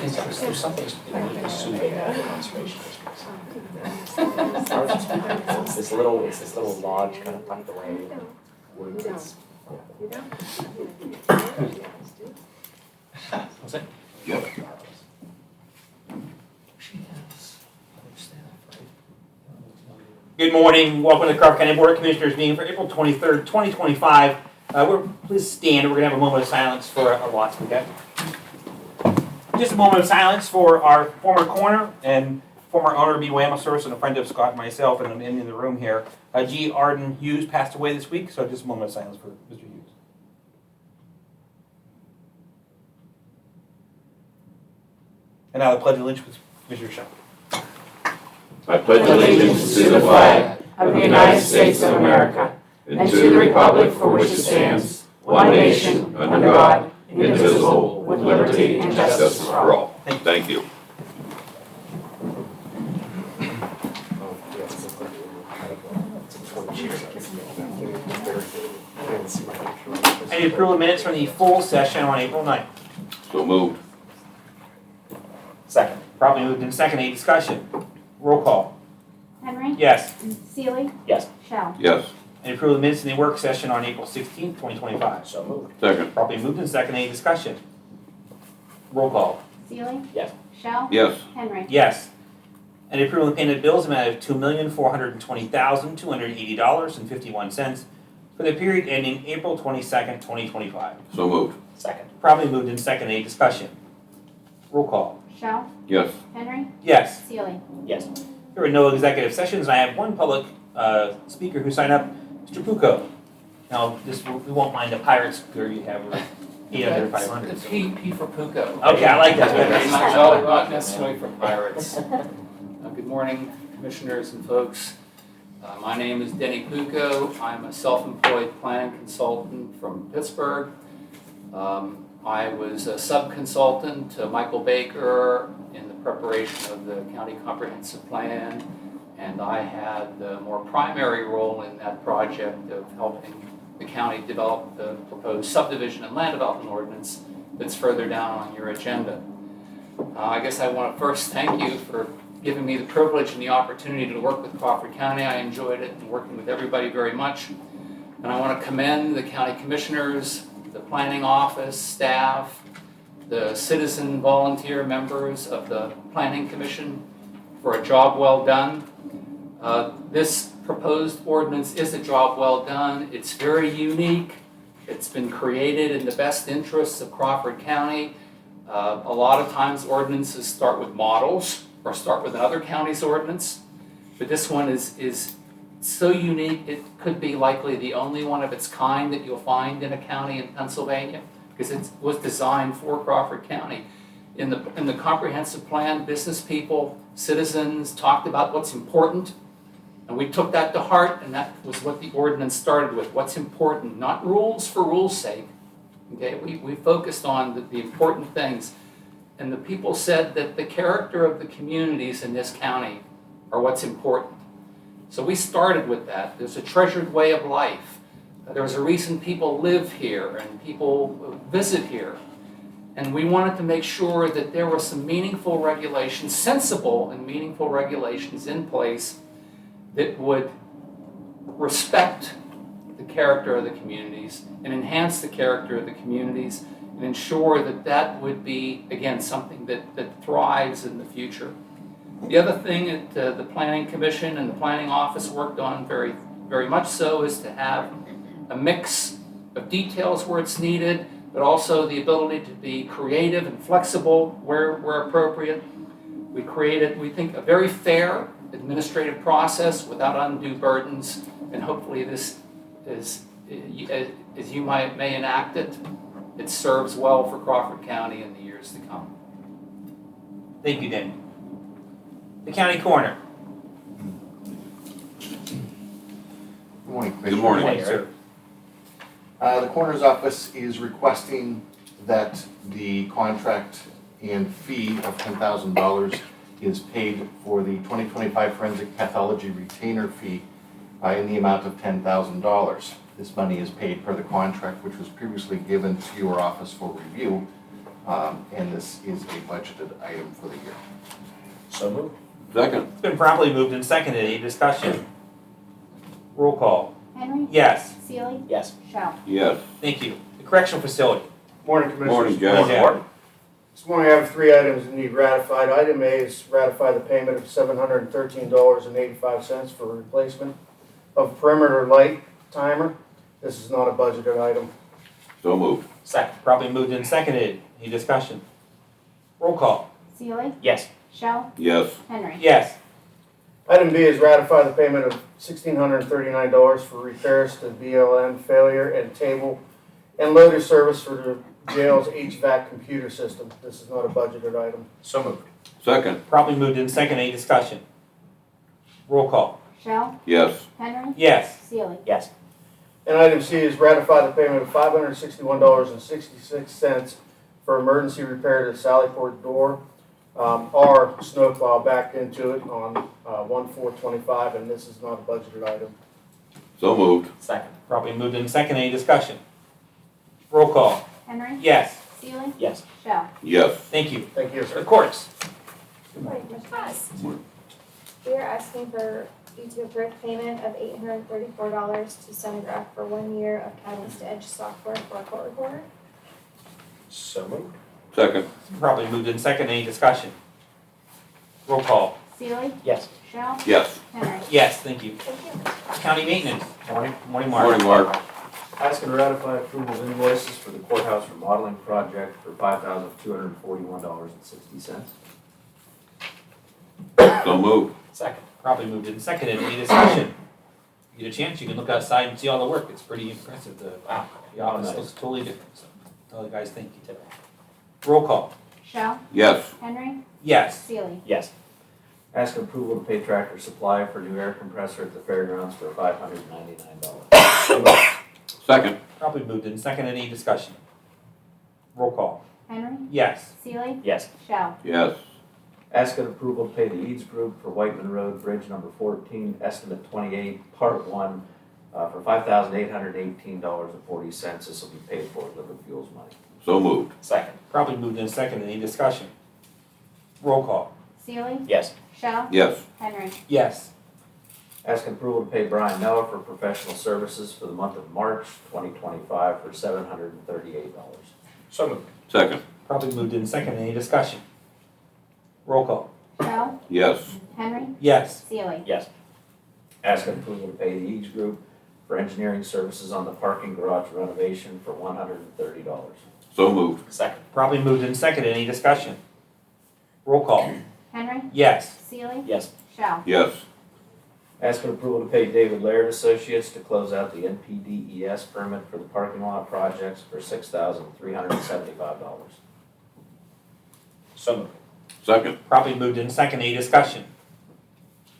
There's something soothing about conservation districts. It's this little lodge kind of tucked away. What's that? Yep. Good morning. Welcome to the Crawford County Board of Commissioners meeting for April 23rd, 2025. Please stand. We're going to have a moment of silence for our lots. Okay? Just a moment of silence for our former coroner and former owner of BWAMA Source and a friend of Scott and myself, and I'm in the room here. G. Arden Hughes passed away this week, so just a moment of silence for Mr. Hughes. And now the Pledge of Allegiance with Commissioner Shaw. I pledge allegiance to the flag of the United States of America and to the republic for which it stands, one nation, under God, indivisible, with liberty and justice for all. Thank you. Any approval of minutes from the full session on April 9th? So moved. Second. Probably moved in second. Any discussion? Roll call. Henry? Yes. Seeley? Yes. Shell? Yes. Any approval of minutes in the work session on April 16th, 2025? So moved. Second. Probably moved in second. Any discussion? Roll call. Seeley? Yes. Shell? Yes. Henry? Yes. Any approval of payment of bills amount of $2,420,280.51 for the period ending April 22nd, 2025. So moved. Second. Probably moved in second. Any discussion? Roll call. Shell? Yes. Henry? Yes. Seeley? Yes. There were no executive sessions. I have one public speaker who signed up, Mr. Pucco. Now, we won't mind the Pirates where you have 800, 500. The P for Pucco. Okay, I like that. Not necessarily for Pirates. Good morning, commissioners and folks. My name is Denny Pucco. I'm a self-employed planning consultant from Pittsburgh. I was a sub-consultant to Michael Baker in the preparation of the county comprehensive plan, and I had the more primary role in that project of helping the county develop the proposed subdivision and land development ordinance that's further down on your agenda. I guess I want to first thank you for giving me the privilege and the opportunity to work with Crawford County. I enjoyed it and working with everybody very much. And I want to commend the county commissioners, the planning office, staff, the citizen volunteer members of the Planning Commission for a job well done. This proposed ordinance is a job well done. It's very unique. It's been created in the best interests of Crawford County. A lot of times ordinances start with models or start with another county's ordinance, but this one is so unique, it could be likely the only one of its kind that you'll find in a county in Pennsylvania, because it was designed for Crawford County. In the comprehensive plan, business people, citizens talked about what's important, and we took that to heart, and that was what the ordinance started with. What's important, not rules for rules' sake. Okay, we focused on the important things, and the people said that the character of the communities in this county are what's important. So we started with that. There's a treasured way of life. There's a reason people live here and people visit here. And we wanted to make sure that there were some meaningful regulations, sensible and meaningful regulations in place that would respect the character of the communities and enhance the character of the communities and ensure that that would be, again, something that thrives in the future. The other thing that the Planning Commission and the Planning Office worked on very, very much so is to have a mix of details where it's needed, but also the ability to be creative and flexible where appropriate. We created, we think, a very fair administrative process without undue burdens, and hopefully this is, as you may enact it, it serves well for Crawford County in the years to come. Thank you, Danny. The county coroner. Good morning, Good Commissioner. morning. Morning, sir. The coroner's office is requesting that the contract and fee of $10,000 is paid for the 2025 forensic pathology retainer fee in the amount of $10,000. This money is paid per the contract which was previously given to your office for review. and this is a budgeted item for the year. So moved. Second. It's been properly moved and seconded. Any discussion? Roll call. Henry. Yes. Seely. Yes. Shell. Yes. Thank you. The correctional facility. Morning, Commissioners. Morning, Morning, Jack. Jack. This morning I have 3 items that need ratified. Item A is ratify the payment of $713.85 for replacement of perimeter light timer. This is not a budgeted item. So moved. Second. Properly moved and seconded. Any discussion? Roll call. Seely. Yes. Shell. Yes. Henry. Yes. Item B is ratify the payment of $1,639 for repairs to BLM failure and table and loader service for the jail's HVAC computer system. This is not a budgeted item. So moved. Second. Properly moved and seconded. Any discussion? Roll call. Shell. Yes. Henry. Yes. Seely. Yes. And item C is ratify the payment of $561.66 for emergency repair to the Sallyport door. Our snowplow backed into it on 1/4/25, and this is not a budgeted item. So moved. Second. Properly moved and seconded. Any discussion? Roll call. Henry. Yes. Seely. Yes. Shell. Yes. Thank you. Thank you, The sir. courts. Good morning, Commissioners. Morning. We are asking for you to approve payment of $834 to Sonograph for 1 year of Catalyst Edge software for a court recorder. So moved. Second. Properly moved and seconded. Any discussion? Roll call. Seely. Yes. Shell. Yes. Henry. Yes. Thank you. Thank you. County maintenance. Morning. Morning, Mark. Morning, Mark. Ask and ratify approval of invoices for the courthouse remodeling project for $5,241.60. So moved. Second. Probably moved and seconded. Any discussion? You get a chance, you can look outside and see all the work. It's pretty impressive. The office Nice. looks totally different. So tell the guys thank you today. Roll call. Shell. Yes. Henry. Yes. Seely. Yes. Ask approval to pay Tractor Supply for new air compressor at the fairgrounds for $599. Second. Probably moved and seconded. Any discussion? Roll call. Henry. Yes. Seely. Yes. Shell. Yes. Ask and approval to pay the Eads Group for Whiteman Road Bridge number 14, estimate 28, part 1, for $5,818.40. This will be paid for with liquid fuels money. So moved. Second. Probably moved and seconded. Any discussion? Roll call. Seely. Yes. Shell. Yes. Henry. Yes. Ask and approval to pay Brian Miller for professional services for the month of March 2025 for $738. So moved. Second. Probably moved and seconded. Any discussion? Roll call. Shell. Yes. Henry. Yes. Seely. Yes. Ask and approval to pay the Eads Group for engineering services on the parking garage renovation for $130. So moved. Second. Probably moved and seconded. Any discussion? Roll call. Henry. Yes. Seely. Yes. Shell. Yes. Ask for approval to pay David Laird Associates to close out the NPDES permit for the parking lot projects for $6,375. So moved. Second. Probably moved and seconded. Any discussion?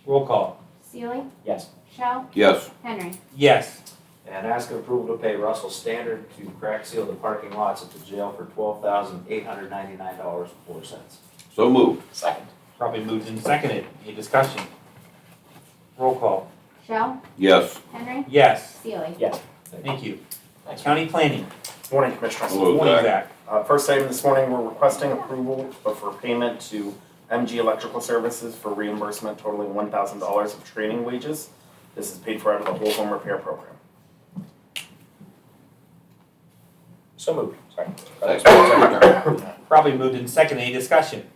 Roll call. Seely. Yes. Shell. Yes. Henry. Yes. And ask approval to pay Russell Standard to crack seal the parking lots at the jail for $12,899.04. So moved. Second. Probably moved and seconded. Any discussion? Roll call. Shell. Yes. Henry. Yes. Seely. Yes. Thank you. Thanks. County planning. Morning, Commissioners. Hello, Morning, Zach. Zach. First item this morning, we're requesting approval for payment to MG Electrical Services for reimbursement totaling $1,000 of training wages. This is paid for out of the whole home repair program. So moved. Sorry. Probably moved and seconded. Any discussion?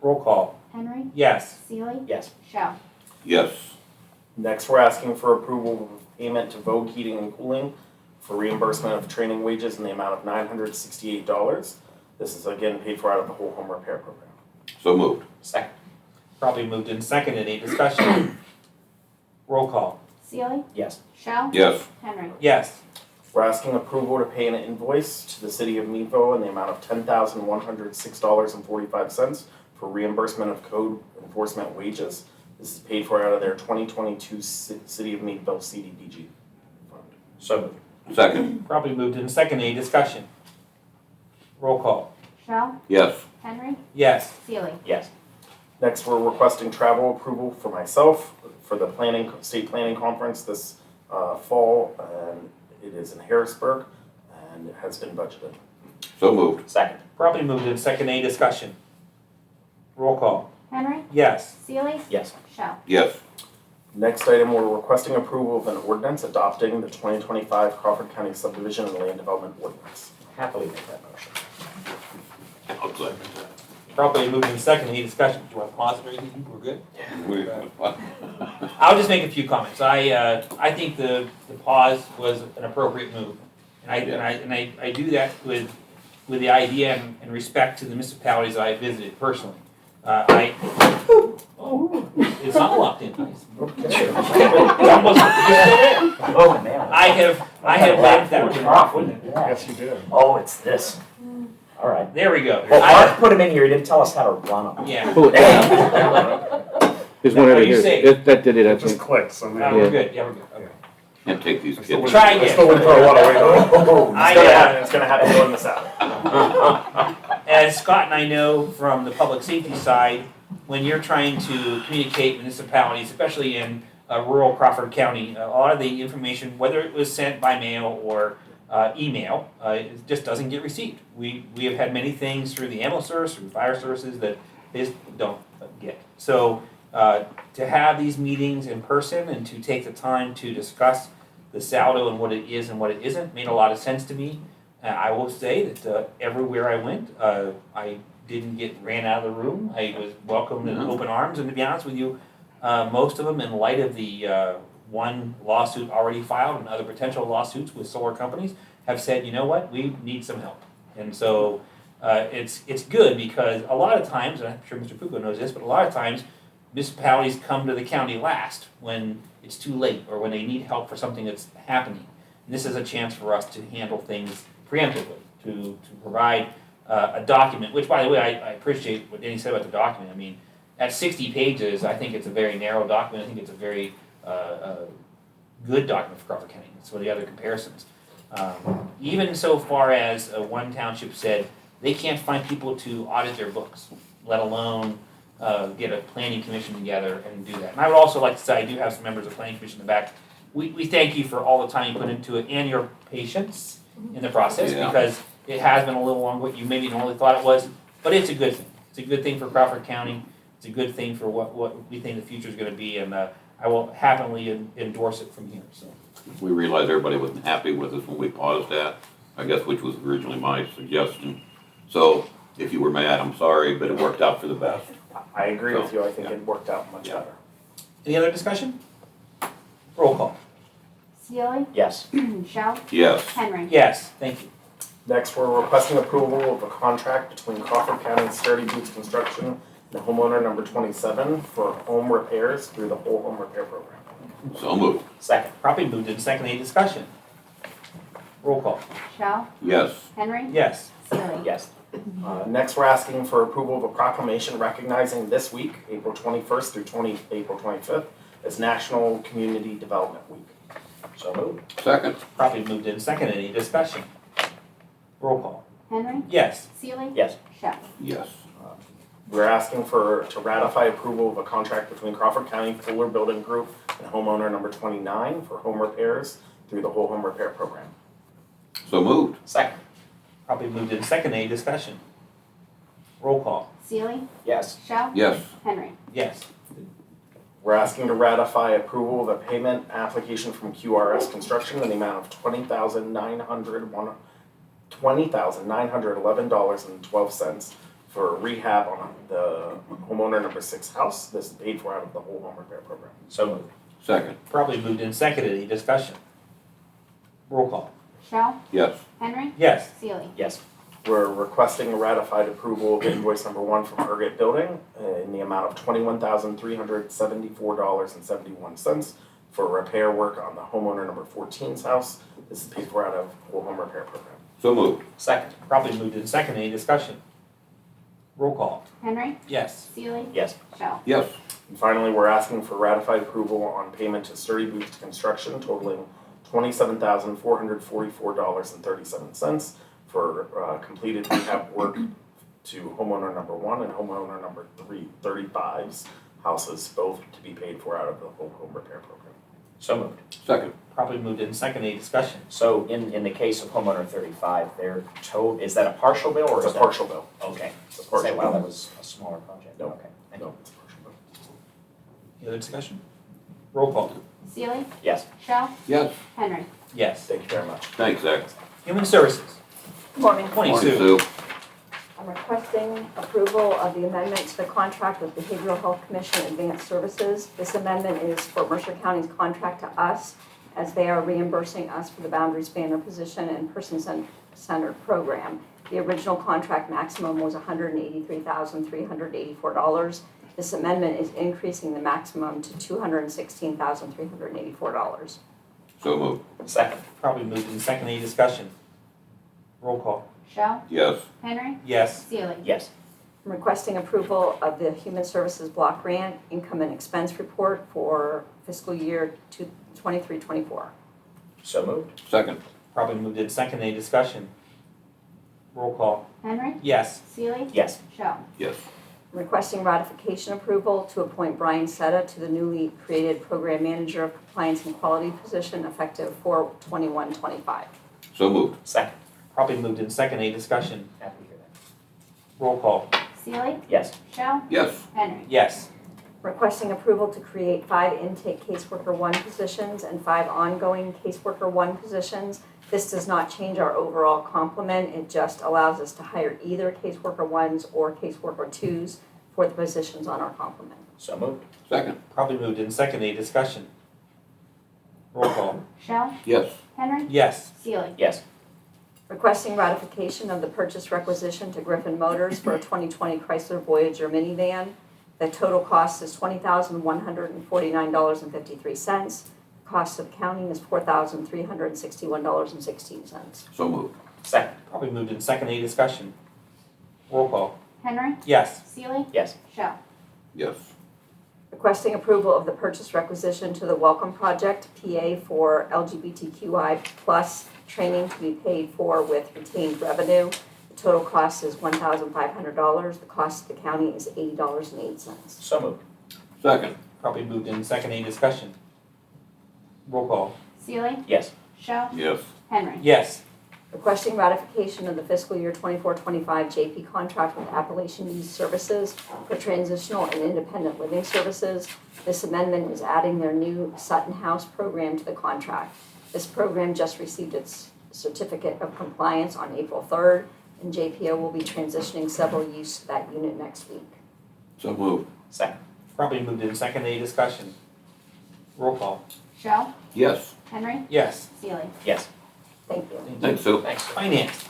Roll call. Henry. Yes. Seely. Yes. Shell. Yes. Next, we're asking for approval of payment to Vogue Heating and Cooling for reimbursement of training wages in the amount of $968. This is again paid for out of the whole home repair program. So moved. Second. Probably moved and seconded. Any discussion? Roll call. Seely. Yes. Shell. Yes. Henry. Yes. We're asking approval to pay an invoice to the city of Meadville in the amount of $10,106.45 for reimbursement of code enforcement wages. This is paid for out of their 2022 City of Meadville CDBG fund. So moved. Second. Probably moved and seconded. Any discussion? Roll call. Shell. Yes. Henry. Yes. Seely. Yes. Next, we're requesting travel approval for myself for the state planning conference this fall, and it is in Harrisburg, and it has been budgeted. So moved. Second. Properly moved in second. Any discussion? Roll call. Henry, Yes. Seely, Yes. Shell. Yes. Next item, we're requesting approval of an ordinance adopting the 2025 Crawford County Subdivision and Land Development Ordinance. Happily make that motion. I'll second Properly moved in second. Any discussion? Do you want to pause it or anything? We're good? that. I'll just make a few comments. I think the pause was an appropriate move. And I do that with the idea and respect to the municipalities I visited personally. It's not locked in, guys. It's almost, Oh, man. I have lived that would way. be off, wouldn't it? Yeah. Yes, you did. Oh, it's this. All right. There we go. Well, Mark put him in here. He didn't tell us how to run them. Yeah. There's one over here. That did it, I It just clicked, so maybe. We're good. Yeah, we're good. Okay. Can't take these kids. Try I again. still wouldn't throw a lot away though. It's gonna happen during this out. As Scott and I know from the public safety side, when you're trying to communicate municipalities, especially in rural Crawford County, a lot of the information, whether it was sent by mail or email, it just doesn't get received. We have had many things through the ambulance service, through fire services that they just don't get. So to have these meetings in person and to take the time to discuss the saldo and what it is and what it isn't made a lot of sense to me. I will say that everywhere I went, I didn't get ran out of the room. I was welcomed in open arms, and to be honest with you, most of them, in light of the one lawsuit already filed and other potential lawsuits with solar companies, have said, you know what, we need some help. And so it's good because a lot of times, and I'm sure Mr. Pucco knows this, but a lot of times municipalities come to the county last when it's too late or when they need help for something that's happening. And this is a chance for us to handle things preemptively, to provide a document, which, by the way, I appreciate what Danny said about the document. I mean, at 60 pages, I think it's a very narrow document. I think it's a very good document for Crawford County. That's one of the other comparisons. Even so far as one township said they can't find people to audit their books, let alone get a planning commission together and do that. And I would also like to say, I do have some members of the planning commission in the back. We thank you for all the time you put into it and your patience in the process, Yeah. because it has been a little longer what you maybe normally thought it was, but it's a good thing. It's a good thing for Crawford County. It's a good thing for what we think the future is going to be, and I will happily endorse it from here. So We realized everybody wasn't happy with us when we paused that, I guess, which was originally my suggestion. So if you were mad, I'm sorry, but it worked out for the best. I agree with you. I think Yeah. it worked out much Yeah. better. any other discussion? Roll call. Seely, Yes. Shell, Yes. Henry. Yes, thank you. Next, we're requesting approval of a contract between Crawford County Sturdy Boots Construction and homeowner number 27 for home repairs through the whole home repair program. So moved. Second. Properly moved in second. Any discussion? Roll call. Shell, Yes. Henry, Yes. Seely. Yes. Next, we're asking for approval of a proclamation recognizing this week, April 21st through April 25th, as National Community Development Week. So moved. Second. Properly moved in second. Any discussion? Roll call. Henry, Yes. Seely, Yes. Shell. Yes. We're asking to ratify approval of a contract between Crawford County Fuller Building Group and homeowner number 29 for home repairs through the whole home repair program. So moved. Second. Probably moved in second. Any discussion? Roll call. Seely, Yes. Shell, Yes. Henry. Yes. We're asking to ratify approval of a payment application from QRS Construction in the amount of $20,911.12 for rehab on the homeowner number 6 house. This is paid for out of the whole home repair program. So moved. Second. Probably moved in second. Any discussion? Roll call. Shell, Yes. Henry, Yes. Seely. Yes. We're requesting a ratified approval of invoice number 1 from Ergate Building in the amount of $21,374.71 for repair work on the homeowner number 14's house. This is paid for out of whole home repair program. So moved. Second. Probably moved in second. Any discussion? Roll call. Henry, Yes. Seely, Yes. Shell. Yes. And finally, we're asking for ratified approval on payment to Sturdy Boots Construction totaling $27,444.37 for completed rehab work to homeowner number 1 and homeowner number 35's houses, both to be paid for out of the whole home repair program. So moved. Second. Probably moved in second. Any discussion? So in the case of homeowner 35, their total, is that a partial bill or It's is a that? partial bill. Okay. It's a Say, partial wow, bill. that was a smaller project. No. Okay. Thank you. No, it's a partial bill. Any other discussion? Roll call. Seely, Yes. Shell, Yes. Henry. Yes. Thank you very much. Thanks, Zach. Human Services. Morning. 22. Sue. I'm requesting approval of the amendment to the contract with Behavioral Health Commission Advanced Services. This amendment is for Mercer County's contract to us, as they are reimbursing us for the boundary spanner position and person-centered program. The original contract maximum was $183,384. This amendment is increasing the maximum to $216,384. So moved. Second. Probably moved in second. Any discussion? Roll call. Shell, Yes. Henry. Yes. Seely. Yes. I'm requesting approval of the Human Services Block Grant Income and Expense Report for fiscal year 23-24. So moved. Second. Probably moved in second. Any discussion? Roll call. Henry. Yes. Seely. Yes. Shell. Yes. I'm requesting ratification approval to appoint Brian Setta to the newly created Program Manager of Compliance and Quality position effective 4/21/25. So moved. Second. Probably moved in second. Any discussion? Happy to hear that. Roll call. Seely, Yes. Shell, Yes. Henry. Yes. Requesting approval to create 5 intake caseworker 1 positions and 5 ongoing caseworker 1 positions. This does not change our overall complement. It just allows us to hire either caseworker 1s or caseworker 2s for the positions on our complement. So moved. Second. Probably moved in second. Any discussion? Roll call. Shell, Yes. Henry. Yes. Seely. Yes. Requesting ratification of the purchase requisition to Griffin Motors for a 2020 Chrysler Voyager minivan. The total cost is $20,149.53. The cost of accounting is $4,361.16. So moved. Second. Probably moved in second. Any discussion? Roll call. Henry. Yes. Seely. Yes. Shell. Yes. Requesting approval of the purchase requisition to the Welcome Project, PA, for LGBTQI+ training to be paid for with retained revenue. The total cost is $1,500. The cost of the county is $80.08. So moved. Second. Probably moved in second. Any discussion? Roll call. Seely, Yes. Shell, Yes. Henry. Yes. Requesting ratification of the fiscal year 24-25 JP contract with Appalachian Youth Services for transitional and independent living services. This amendment is adding their new Sutton House program to the contract. This program just received its certificate of compliance on April 3rd, and JPO will be transitioning several youths to that unit next week. So moved. Second. Probably moved in second. Any discussion? Roll call. Shell, Yes. Henry. Yes. Seely. Yes. Thank you. Thanks, Sue. Thanks. Finance.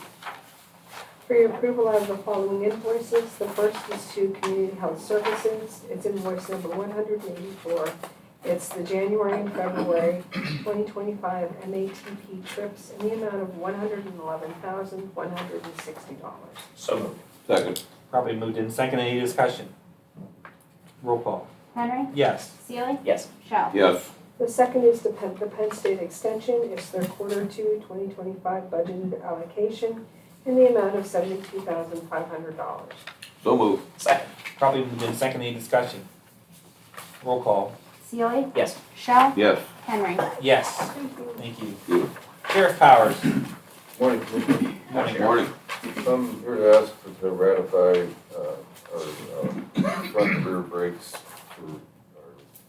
For your approval, I have the following invoices. The first is to Community Health Services. It's invoice number 184. It's the January and February 2025 MATP trips in the amount of $111,160. So moved. Second. Probably moved in second. Any discussion? Roll call. Henry. Yes. Seely. Yes. Shell. Yes. The second is the Penn State Extension. It's their quarter 2 2025 budgeted allocation in the amount of $72,500. So moved. Second. Probably moved in second. Any discussion? Roll call. Seely. Yes. Shell, Yes. Henry. Yes. Thank you. Thank you. Good. Sheriff Powers. Morning, Commissioner. Morning. Morning. I'm here to ask to ratify our front and rear brakes for our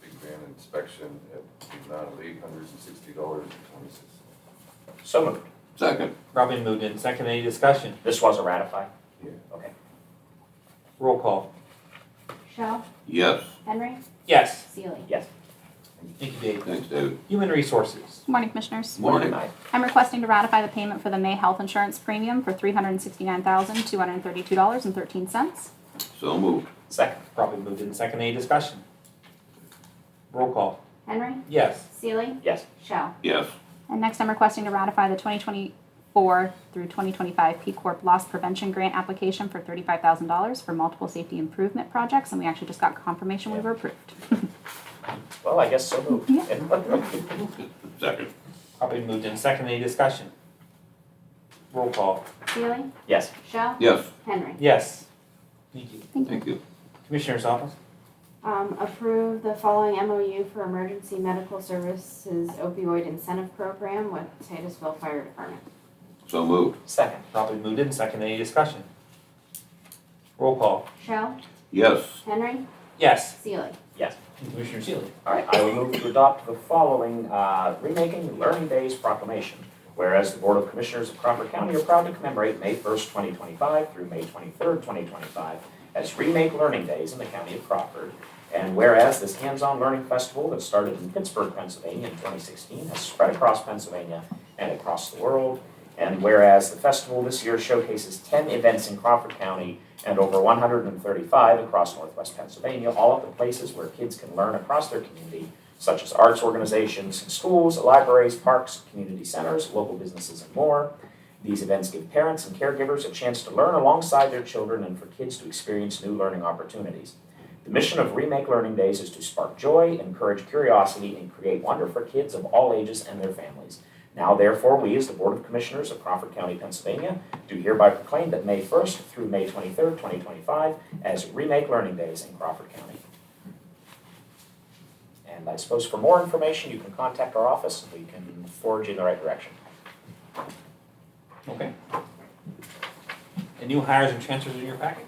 big van inspection at the amount of $860.26. So moved. Second. Probably moved in second. Any discussion? This was a ratify. Yeah. Okay. Roll call. Shell, Yes. Henry. Yes. Seely. Yes. Thank you, Dave. Thanks, David. Human Resources. Good morning, Commissioners. Morning. I'm requesting to ratify the payment for the May health insurance premium for $369,232.13. So moved. Second. Probably moved in second. Any discussion? Roll call. Henry. Yes. Seely. Yes. Shell. Yes. And next, I'm requesting to ratify the 2024 through 2025 P Corp Loss Prevention Grant application for $35,000 for multiple safety improvement projects, and we actually just got confirmation we were approved. Well, I guess so moved. Second. Probably moved in second. Any discussion? Roll call. Seely. Yes. Shell. Yes. Henry. Yes. Thank you. Thank you. Thank you. Commissioner's office. Approve the following MOU for emergency medical services opioid incentive program with Titusville Fire Department. So moved. Second. Probably moved in second. Any discussion? Roll call. Shell, Yes. Henry, Yes. Seely. Commissioner Seeley. All right, I will move to adopt the following Remaking Learning Days proclamation. Whereas the Board of Commissioners of Crawford County are proud to commemorate May 1st, 2025 through May 23rd, 2025 as Remake Learning Days in the County of Crawford. And whereas this hands-on learning festival that started in Pittsburgh, Pennsylvania in 2016 has spread across Pennsylvania and across the world. And whereas the festival this year showcases 10 events in Crawford County and over 135 across Northwest Pennsylvania, all of the places where kids can learn across their community, such as arts organizations, schools, libraries, parks, community centers, local businesses, and more. These events give parents and caregivers a chance to learn alongside their children and for kids to experience new learning opportunities. The mission of Remake Learning Days is to spark joy, encourage curiosity, and create wonder for kids of all ages and their families. Now, therefore, we as the Board of Commissioners of Crawford County, Pennsylvania, do hereby proclaim that May 1st through May 23rd, 2025 as Remake Learning Days in Crawford County. And I suppose for more information, you can contact our office and we can forward you in the right direction. Okay. And new hires and transfers in your packet.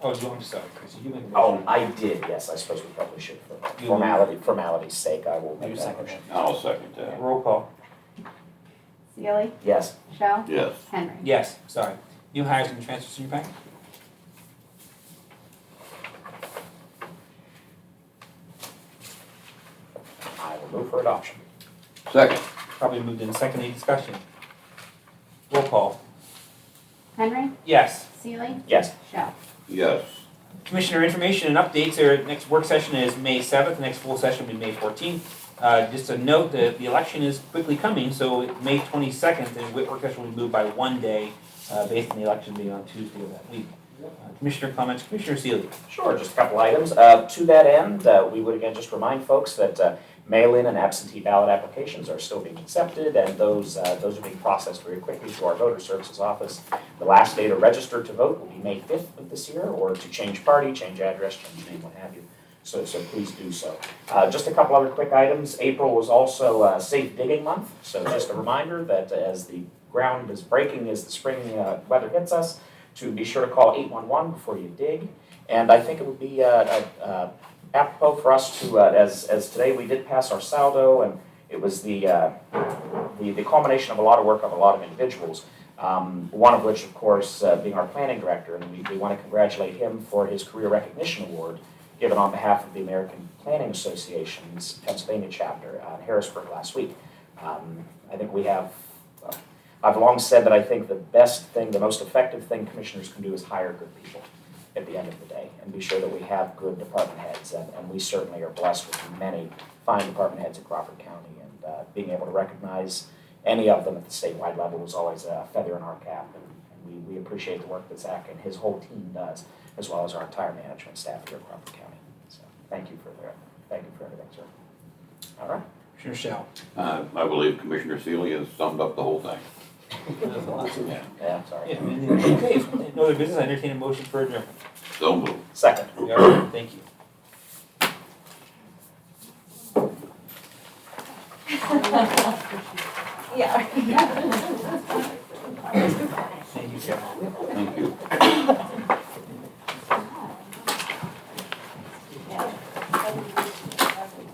Oh, I'm sorry, Chris, you make a Oh, motion. I did, yes, I suppose we probably should, for You- formality's sake, I will make You that second motion. I'll second that. Roll call. Seely, Yes. Shell, Yes. Henry. Yes, sorry. New hires and transfers in your packet. I will move for adoption. Second. Probably moved in second. Any discussion? Roll call. Henry, Yes. Seely, Yes. Shell. Yes. Commissioner information and updates. Our next work session is May 7th. The next full session will be May 14th. Just a note that the election is quickly coming, so May 22nd, the work session will be moved by one day based on the election being on Tuesday of that week. Commissioner comments. Commissioner Seeley. Sure, just a couple items. To that end, we would again just remind folks that mail-in and absentee ballot applications are still being accepted, and those are being processed very quickly through our voter services office. The last day to register to vote will be May 5th of this year, or to change party, change address, change name, what have you. So please do so. Just a couple other quick items. April was also Safe Digging Month, so just a reminder that as the ground is breaking as the spring weather hits us, to be sure to call 811 before you dig. And I think it would be apropos for us to, as today we did pass our saldo, and it was the culmination of a lot of work of a lot of individuals. One of which, of course, being our planning director, and we want to congratulate him for his Career Recognition Award given on behalf of the American Planning Association's Pennsylvania chapter in Harrisburg last week. I think we have, I've long said that I think the best thing, the most effective thing commissioners can do is hire good people at the end of the day and be sure that we have good department heads. And we certainly are blessed with many fine department heads in Crawford County, and being able to recognize any of them at the statewide level was always a feather in our cap. And we appreciate the work that Zach and his whole team does, as well as our entire management staff here at Crawford County. So thank you for everything, sir. All right. Commissioner Shell. I believe Commissioner Seeley has summed up the whole thing. Yeah, sorry. Yeah, okay, if no other business, I entertain a motion for adjournment. So moved. Second. We are, thank you. Yeah. Thank you, Jeff. Thank you.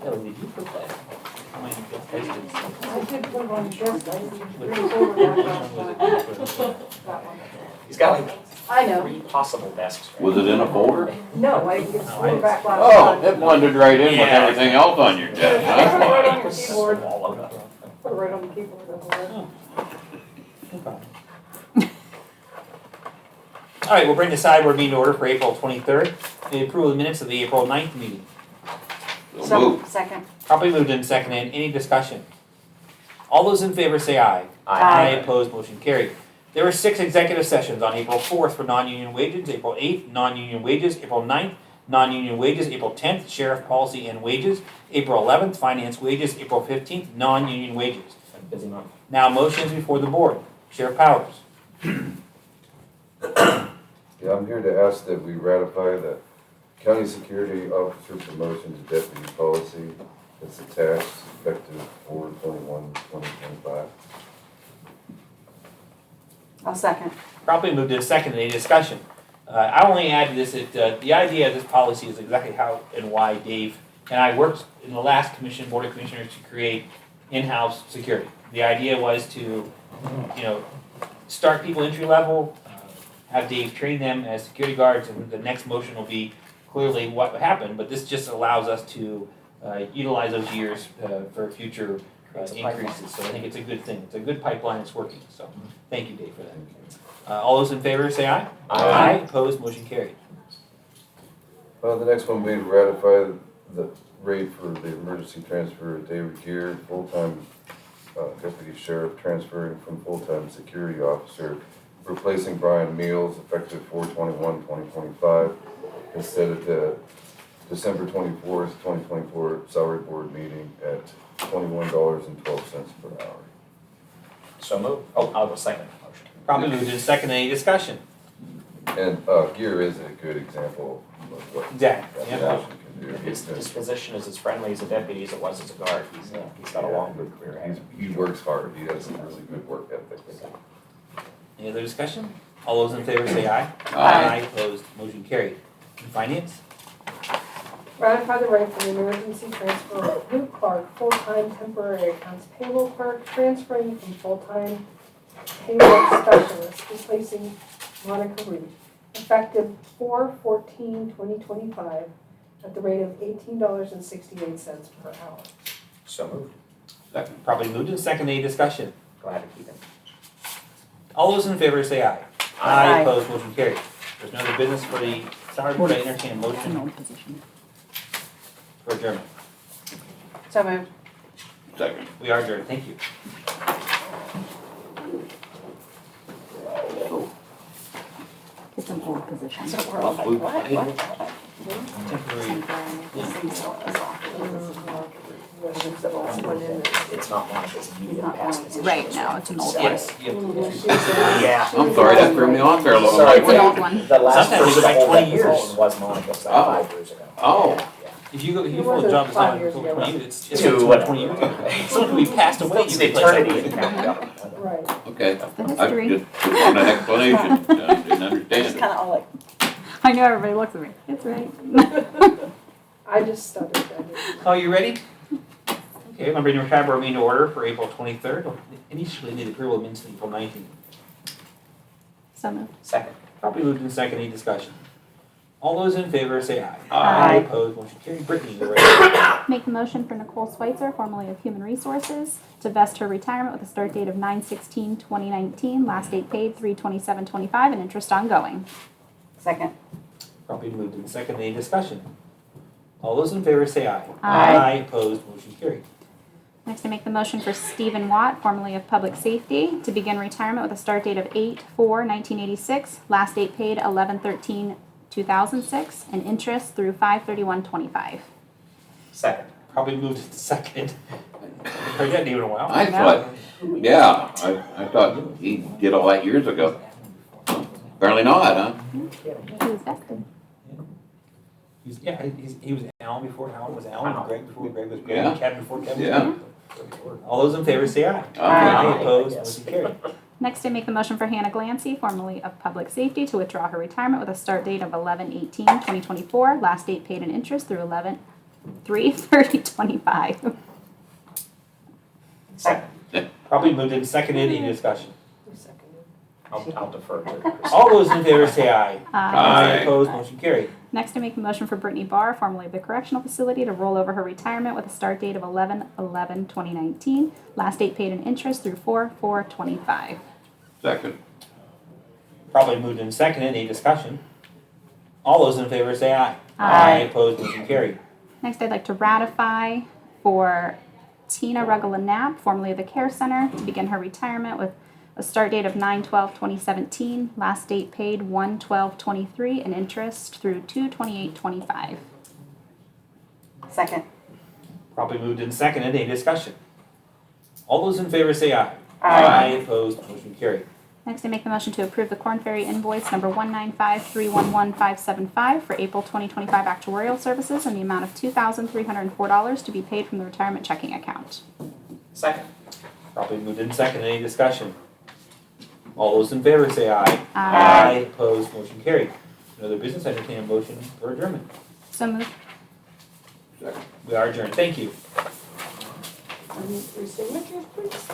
Kelly, did you put that? How many Post-its? I did put it on the desk, I didn't bring it over that one. He's got like I know, 3 possible desks. Right? Was it in a folder? no, I just threw it back last Oh, time. it blended right in with Yeah. everything else on your desk. Put it That's right on fine. your keyboard, All of them. put it right on the keyboard, that's all. No problem. All right, we'll bring the sideboard meeting to order for April 23rd. The approval of the minutes of the April 9th meeting. So moved. Second. Properly moved and seconded. Any discussion? All those in favor say aye. Aye. Opposed, motion carried. There were 6 executive sessions on April 4th for non-union wages, April 8th, non-union wages, April 9th, non-union wages, April 10th, sheriff policy and wages, April 11th, finance wages, April 15th, non-union wages. Been a busy month. Now, motions before the board. Sheriff Powers. Yeah, I'm here to ask that we ratify the county security officer promotion to deputy policy that's attached effective 4/21/2025. I'll second. Properly moved in second. Any discussion? I only add to this that the idea of this policy is exactly how and why Dave and I worked in the last commission, Board of Commissioners, to create in-house security. The idea was to, start people entry level, have Dave train them as security guards, and the next motion will be clearly what happened, but this just allows us to utilize those years for future increases. So I think it's a good thing. It's a good pipeline. It's working. So thank you, Dave, for that. All those in favor say aye. Aye. Opposed, motion carried. The next one will be to ratify the rate for the emergency transfer of David Gear, full-time deputy sheriff, transferring from full-time security officer, replacing Brian Meals effective 4/21/2025 instead of the December 24th, 2024 salary board meeting at $21.12 per hour. So moved. Oh, I'll go second the motion. Probably moved in second. Any discussion? And Gear is a good example of what Exactly. that Yeah. position can do. His disposition is as friendly as a deputy as it was as a guard. He's got a long, good career ahead. He works hard. He has a really good work ethic. Any other discussion? All those in favor say aye. Aye. Opposed, motion carried. And finance? Ratify the right for the emergency transfer of Luke Clark, full-time temporary accounts payable clerk, transferring from full-time payroll specialist, replacing Monica Reed, effective 4/14/2025 at the rate of $18.68 per hour. So moved. Second. Probably moved in second. Any discussion? Glad to keep him. All those in favor say aye. Aye. Opposed, motion carried. There's no other business for the salary board. I entertain a An motion old position. for adjournment. So moved. Second. We are adjourned. Thank you. It's an old position. So we're all like, what? Temporary. It's not Monica's immediate past position. Right, no, it's an old one. Yes. you have to- Yeah. I'm sorry, that threw me off there a little. Sorry, It's an old one. the last Sometimes person it's like to hold 20 that years. position was Monica's, like Oh. 5 years ago. Oh. Yeah. If you go, if you It hold a wasn't job that's 5 not years over ago. 20 years, it's To 20 whatever. years ago. Someone could be passed away. It's you an replace that eternity person. in county government. Right. Okay. The I history. just want an explanation. I didn't understand it. Kind of all like, I know everybody looks at me. It's right. I just stuttered. I didn't. Oh, you ready? Okay, I'm bringing the retired board meeting to order for April 23rd. Initially need approval of minutes of April 19th. So moved. Second. Probably moved in second. Any discussion? All those in favor say aye. Aye. Opposed, motion carried. Brittany, you're ready. Make a motion for Nicole Schweitzer, formerly of Human Resources, to vest her retirement with a start date of 9/16/2019, last date paid 3/27/25, and interest ongoing. second. Probably moved in second. Any discussion? All those in favor say aye. Aye. Opposed, motion carried. Next, I make the motion for Stephen Watt, formerly of Public Safety, to begin retirement with a start date of 8/4/1986, last date paid 11/13/2006, and interest through 5/31/25. Second. Probably moved in second. Heard that name in a while. I thought, yeah, I thought he did all that years ago. Apparently not, huh? He was vested. He was Alan before Alan was Alan, and Greg before Greg was Greg, Yeah. and Kevin before Kevin. Yeah. All those in favor say aye. Aye. Opposed, Yes. motion carried. Next, I make the motion for Hannah Glancy, formerly of Public Safety, to withdraw her retirement with a start date of 11/18/2024, last date paid in interest through 11/3/30/25. Second. Probably moved in seconded. Any discussion? Who seconded? I'll defer to Chris. All those in favor say aye. Aye. Opposed, motion carried. Next, I make a motion for Brittany Barr, formerly of the Correctional Facility, to roll over her retirement with a start date of 11/11/2019, last date paid in interest through 4/4/25. Second. Probably moved in seconded. Any discussion? All those in favor say aye. Aye. Opposed, motion carried. Next, I'd like to ratify for Tina Rugala-Knapp, formerly of the Care Center, to begin her retirement with a start date of 9/12/2017, last date paid 1/12/23, and interest through 2/28/25. Second. Probably moved in seconded. Any discussion? All those in favor say aye. Opposed, motion carried. Next, I make the motion to approve the Corn Ferry invoice number 195311575 for April 2025 actuarial services in the amount of $2,304 to be paid from the retirement checking account. Second. Properly moved in second. Any discussion? All those in favor say aye. Aye. Opposed, motion carried. No other business, entertain a motion for adjournment. So moved. We are adjourned. Thank you. I need 3 signatures, please.